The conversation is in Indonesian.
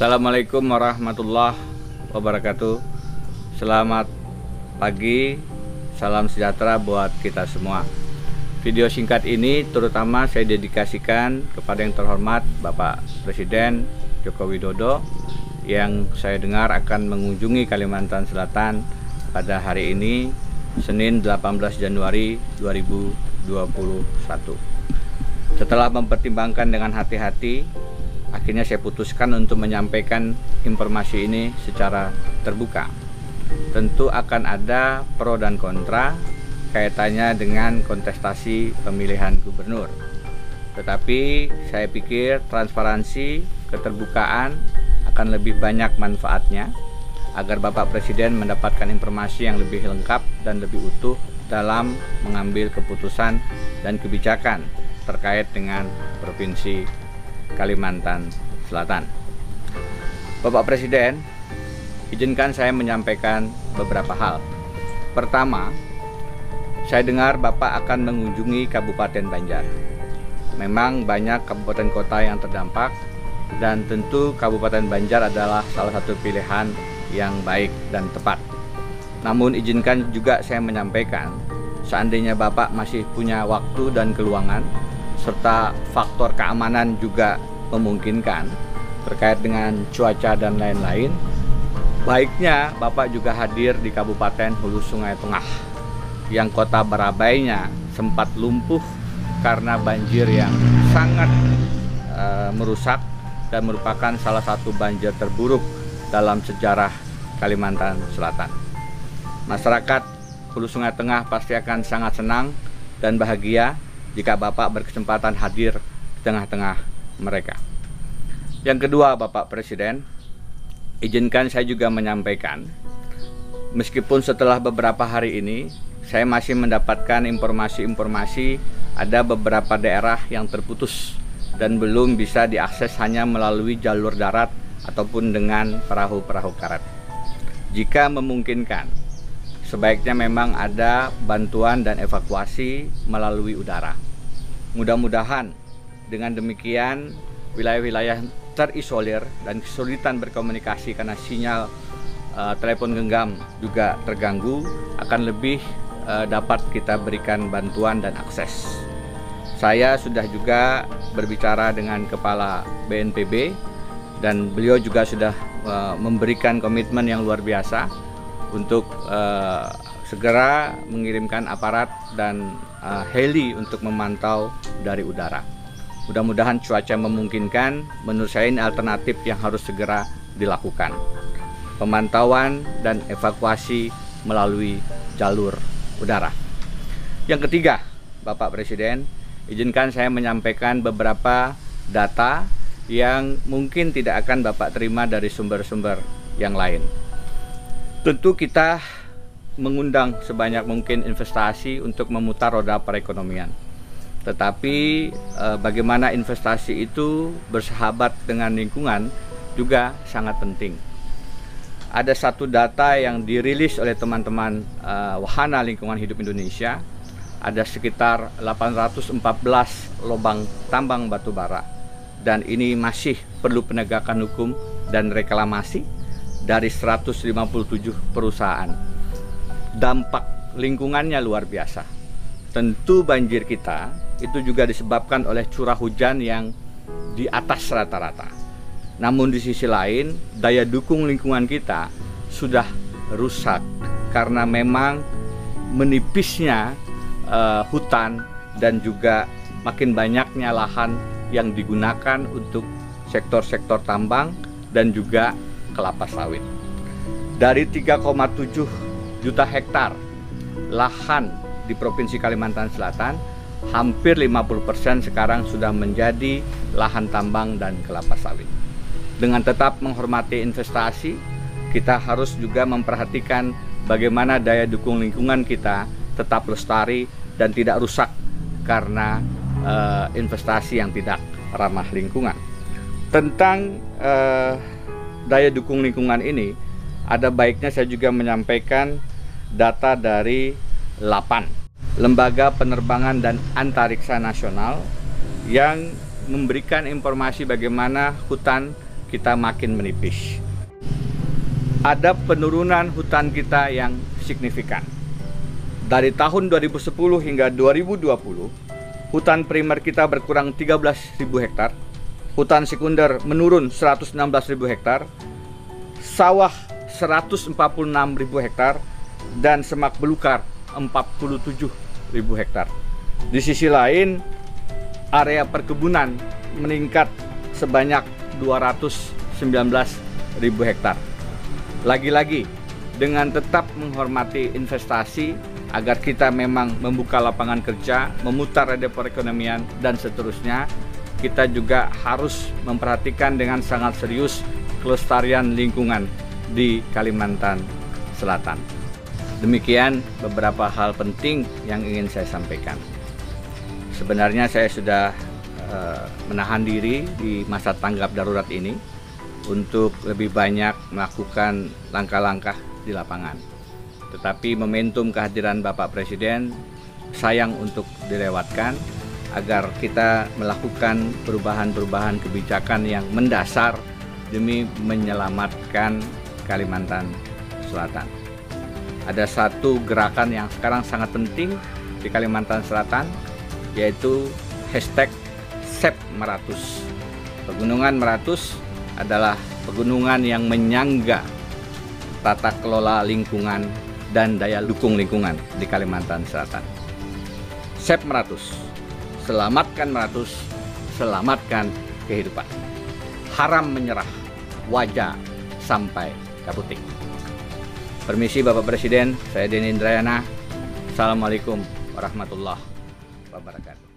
Assalamualaikum warahmatullahi wabarakatuh. Selamat pagi, salam sejahtera buat kita semua. Video singkat ini terutama saya dedikasikan kepada yang terhormat Bapak Presiden Joko Widodo yang saya dengar akan mengunjungi Kalimantan Selatan pada hari ini, Senin 18 Januari 2021. Setelah mempertimbangkan dengan hati-hati, akhirnya saya putuskan untuk menyampaikan informasi ini secara terbuka. Tentu akan ada pro dan kontra kaitannya dengan kontestasi pemilihan gubernur. Tetapi saya pikir transparansi, keterbukaan akan lebih banyak manfaatnya agar Bapak Presiden mendapatkan informasi yang lebih lengkap dan lebih utuh dalam mengambil keputusan dan kebijakan terkait dengan Provinsi Kalimantan Selatan. Bapak Presiden, izinkan saya menyampaikan beberapa hal. Pertama, saya dengar Bapak akan mengunjungi Kabupaten Banjar. Memang banyak kabupaten kota yang terdampak dan tentu Kabupaten Banjar adalah salah satu pilihan yang baik dan tepat. Namun izinkan juga saya menyampaikan, seandainya Bapak masih punya waktu dan keluangan serta faktor keamanan juga memungkinkan terkait dengan cuaca dan lain-lain, baiknya Bapak juga hadir di Kabupaten Hulu Sungai Tengah yang kota Barabainya sempat lumpuh karena banjir yang sangat merusak dan merupakan salah satu banjir terburuk dalam sejarah Kalimantan Selatan. Masyarakat Hulu Sungai Tengah pasti akan sangat senang dan bahagia jika Bapak berkesempatan hadir di tengah-tengah mereka. Yang kedua, Bapak Presiden, izinkan saya juga menyampaikan, meskipun setelah beberapa hari ini saya masih mendapatkan informasi-informasi ada beberapa daerah yang terputus dan belum bisa diakses hanya melalui jalur darat ataupun dengan perahu-perahu karet. Jika memungkinkan, sebaiknya memang ada bantuan dan evakuasi melalui udara. Mudah-mudahan dengan demikian wilayah-wilayah terisolir dan kesulitan berkomunikasi karena sinyal telepon genggam juga terganggu akan lebih dapat kita berikan bantuan dan akses. Saya sudah juga berbicara dengan Kepala BNPB dan beliau juga sudah memberikan komitmen yang luar biasa untuk segera mengirimkan aparat dan heli untuk memantau dari udara. Mudah-mudahan cuaca memungkinkan. Menurut saya ini alternatif yang harus segera dilakukan. Pemantauan dan evakuasi melalui jalur udara. Yang ketiga, Bapak Presiden, izinkan saya menyampaikan beberapa data yang mungkin tidak akan Bapak terima dari sumber-sumber yang lain. Tentu kita mengundang sebanyak mungkin investasi untuk memutar roda perekonomian. Tetapi bagaimana investasi itu bersahabat dengan lingkungan juga sangat penting. Ada satu data yang dirilis oleh teman-teman Wahana Lingkungan Hidup Indonesia, ada sekitar 814 lubang tambang batu bara, dan ini masih perlu penegakan hukum dan reklamasi dari 157 perusahaan. Dampak lingkungannya luar biasa. Tentu banjir kita itu juga disebabkan oleh curah hujan yang di atas rata-rata. Namun di sisi lain, daya dukung lingkungan kita sudah rusak karena memang menipisnya hutan dan juga makin banyaknya lahan yang digunakan untuk sektor-sektor tambang dan juga kelapa sawit. Dari 3,7 juta hektar lahan di Provinsi Kalimantan Selatan, hampir 50% sekarang sudah menjadi lahan tambang dan kelapa sawit. Dengan tetap menghormati investasi, kita harus juga memperhatikan bagaimana daya dukung lingkungan kita tetap lestari dan tidak rusak karena investasi yang tidak ramah lingkungan. Tentang daya dukung lingkungan ini, ada baiknya saya juga menyampaikan data dari LAPAN, Lembaga Penerbangan dan Antariksa Nasional, yang memberikan informasi bagaimana hutan kita makin menipis. Ada penurunan hutan kita yang signifikan. Dari tahun 2010 hingga 2020, hutan primer kita berkurang 13.000 hektar, hutan sekunder menurun 116.000 hektar, sawah 146.000 hektar, dan semak belukar 47.000 hektar. Di sisi lain, area perkebunan meningkat sebanyak 219.000 hektar. Lagi-lagi, dengan tetap menghormati investasi agar kita memang membuka lapangan kerja, memutar roda perekonomian, dan seterusnya, kita juga harus memperhatikan dengan sangat serius kelestarian lingkungan di Kalimantan Selatan. Demikian beberapa hal penting yang ingin saya sampaikan. Sebenarnya saya sudah menahan diri di masa tanggap darurat ini untuk lebih banyak melakukan langkah-langkah di lapangan. Tetapi momentum kehadiran Bapak Presiden sayang untuk dilewatkan agar kita melakukan perubahan-perubahan kebijakan yang mendasar demi menyelamatkan Kalimantan Selatan. Ada satu gerakan yang sekarang sangat penting di Kalimantan Selatan, yaitu hashtag Sep Meratus. Pegunungan Meratus adalah pegunungan yang menyangga tata kelola lingkungan dan daya dukung lingkungan di Kalimantan Selatan. Sep Meratus, selamatkan Meratus, selamatkan kehidupan. Haram menyerah, wajah sampai Kaputing. Permisi Bapak Presiden, saya Denny Indrayana. Assalamualaikum warahmatullahi wabarakatuh.